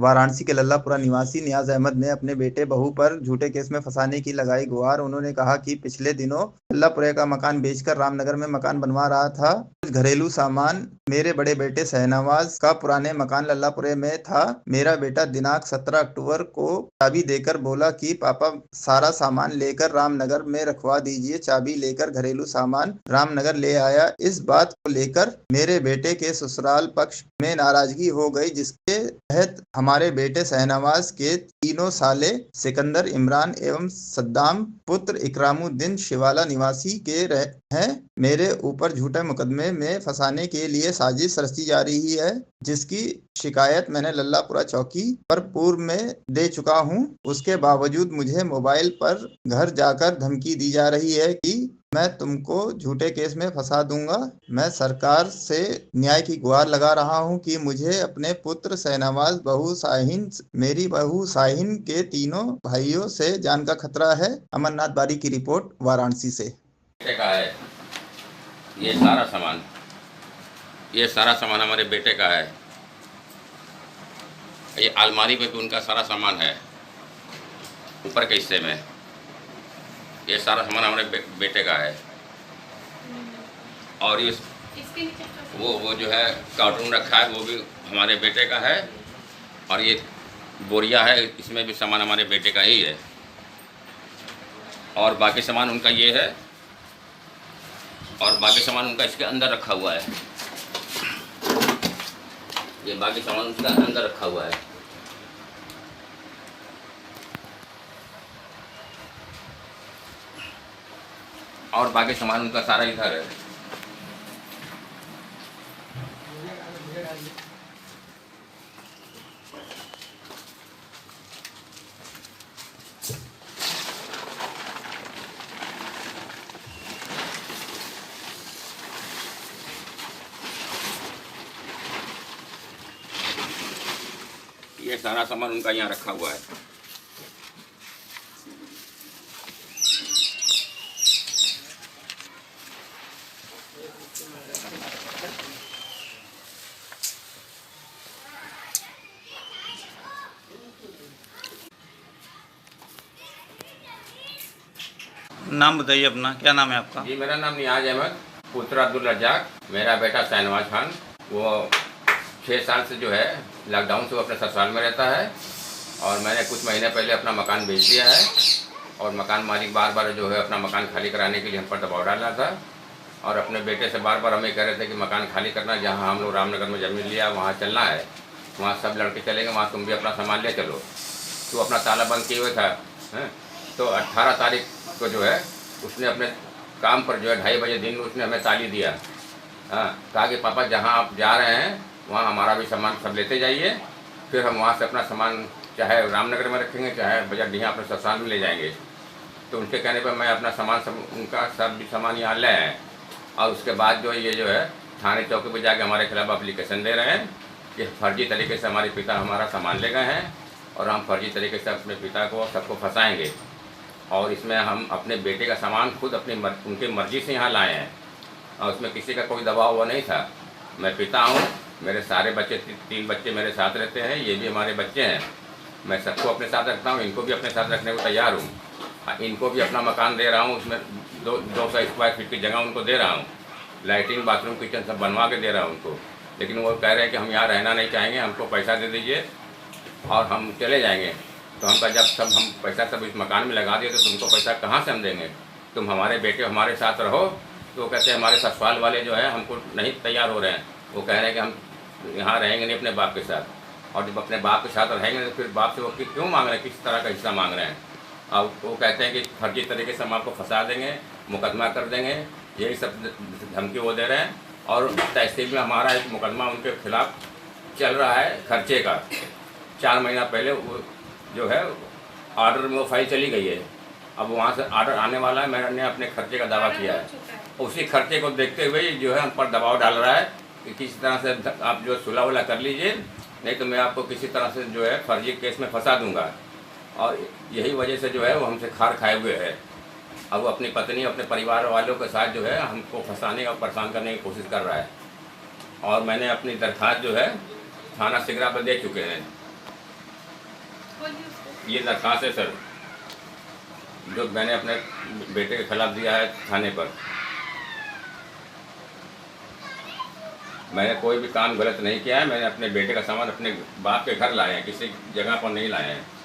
वाराणसी के लल्लापुरा निवासी नियाज अहमद ने अपने बेटे बहू पर झूठे केस में फंसाने की लगाई गुहार। उन्होंने कहा कि पिछले दिनों लल्लापुरे का मकान बेचकर रामनगर में मकान बनवा रहा था। कुछ घरेलू सामान मेरे बड़े बेटे शहनवाज का पुराने मकान लल्लापुरे में था। मेरा बेटा दिनांक 17 अक्टूबर को चाबी देकर बोला कि पापा सारा सामान लेकर रामनगर में रखवा दीजिए। चाबी लेकर घरेलू सामान रामनगर ले आया। इस बात को लेकर मेरे बेटे के ससुराल पक्ष में नाराजगी हो गई, जिसके तहत हमारे बेटे शहनवाज के तीनों साले सिकंदर, इमरान एवं सद्दाम पुत्र इकरामुद्दीन शिवाला निवासी के हैं मेरे ऊपर झूठे मुकदमे में फंसाने के लिए साजिश रची जा रही है, जिसकी शिकायत मैंने लल्लापुरा चौकी पर पूर्व में दे चुका हूं। उसके बावजूद मुझे मोबाइल पर घर जाकर धमकी दी जा रही है कि मैं तुमको झूठे केस में फंसा दूंगा। मैं सरकार से न्याय की गुहार लगा रहा हूं कि मुझे अपने पुत्र शहनवाज, मेरी बहू शाहीन के तीनों भाइयों से जान का खतरा है। अमरनाथ बारी की रिपोर्ट, वाराणसी से। बेटे का है ये सारा सामान हमारे बेटे का है। ये अलमारी पे भी उनका सारा सामान है, ऊपर के हिस्से में। ये सारा सामान हमारे बेटे का है। और ये वो जो है कार्टून रखा है, वो भी हमारे बेटे का है। और ये बोरिया है, इसमें भी सामान हमारे बेटे का ही है। और बाकी सामान उनका ये है, और बाकी सामान उनका इसके अंदर रखा हुआ है। ये बाकी सामान उसका अंदर रखा हुआ है। और बाकी सामान उनका सारा इधर है। ये सारा सामान उनका यहाँ रखा हुआ है। नाम बताइए अपना, क्या नाम है आपका? जी, मेरा नाम नियाज अहमद, पुत्र अब्दुल रज्जाक। मेरा बेटा शहनवाज खान, वो 6 साल से जो है लॉकडाउन से वो अपने ससुराल में रहता है। और मैंने कुछ महीने पहले अपना मकान बेच दिया है। और मकान मालिक बार बार जो है अपना मकान खाली कराने के लिए हम पर दबाव डाल रहा था। और अपने बेटे से बार बार हमें कह रहे थे कि मकान खाली करना, जहाँ हम लोग रामनगर में ज़मीन लिया वहाँ चलना है, वहाँ सब लड़के चलेंगे, वहाँ तुम भी अपना सामान ले चलो। तो अपना ताला बंद किए हुए था। तो 18 तारीख को जो है उसने अपने काम पर जो है 2:30 बजे दिन में उसने हमें ताली दिया। कहा कि पापा जहाँ आप जा रहे हैं वहाँ हमारा भी सामान सब लेते जाइए, फिर हम वहाँ से अपना सामान चाहे रामनगर में रखेंगे, चाहे बजट अपने ससुराल में ले जाएंगे। तो उनके कहने पर मैं अपना सामान उनका सब भी सामान यहाँ ले आए। और उसके बाद जो है ये जो है थाने चौकी पर जाके हमारे खिलाफ एप्लीकेशन दे रहे हैं कि फर्जी तरीके से हमारे पिता हमारा सामान ले गए हैं और हम फर्जी तरीके से अपने पिता को सबको फंसाएंगे। और इसमें हम अपने बेटे का सामान खुद उनकी मर्ज़ी से यहाँ लाए हैं, और उसमें किसी का कोई दबाव हुआ नहीं था। मैं पिता हूँ, मेरे सारे बच्चे 3 बच्चे मेरे साथ रहते हैं, ये भी हमारे बच्चे हैं। मैं सबको अपने साथ रखता हूँ, इनको भी अपने साथ रखने को तैयार हूँ। इनको भी अपना मकान दे रहा हूँ, उसमें 200 स्क्वायर फीट की जगह उनको दे रहा हूँ, लाइटिंग, बाथरूम, किचन सब बनवा के दे रहा हूँ उनको। लेकिन वो कह रहे हैं कि हम यहाँ रहना नहीं चाहेंगे, हमको पैसा दे दीजिए और हम चले जाएंगे। तो हम कहा जब हम पैसा सब इस मकान में लगा दिए तो तुमको पैसा कहाँ से हम देंगे? तुम हमारे बेटे हमारे साथ रहो। तो वो कहते हैं हमारे ससुराल वाले जो है हमको नहीं तैयार हो रहे हैं। वो कह रहे हैं कि हम यहाँ रहेंगे नहीं अपने बाप के साथ। और जब अपने बाप के साथ रहेंगे तो फिर बाप से वो क्यों मांग रहे हैं, किस तरह का हिस्सा मांग रहे हैं? और वो कहते हैं कि फर्जी तरीके से हम आपको फंसा देंगे, मुकदमा कर देंगे, यही सब धमकी वो दे रहे हैं। और तहसील में हमारा एक मुकदमा उनके खिलाफ चल रहा है खर्चे का। 4 महीना पहले वो जो है ऑर्डर में वो फाइल चली गई है। अब वहाँ से ऑर्डर आने वाला है, मैंने अपने खर्चे का दावा किया है। उसी खर्चे को देखते हुए जो है हम पर दबाव डाल रहा है कि किसी तरह से आप जो सुलह वुलह कर लीजिए, नहीं तो मैं आपको किसी तरह से जो है फर्जी केस में फंसा दूंगा। और यही वजह से जो है वो हमसे खार खाए हुए है। अब वो अपनी पत्नी, अपने परिवार वालों के साथ जो है हमको फंसाने और परेशान करने की कोशिश कर रहा है। और मैंने अपनी दरख्वास्त जो है थाना सिगरा पर दे चुके हैं। ये दरख्वास्त है सर, जो मैंने अपने बेटे के खिलाफ दिया है थाने पर। मैंने कोई भी काम गलत नहीं किया है। मैंने अपने बेटे का सामान अपने बाप के घर लाए हैं, किसी जगह पर नहीं लाए हैं।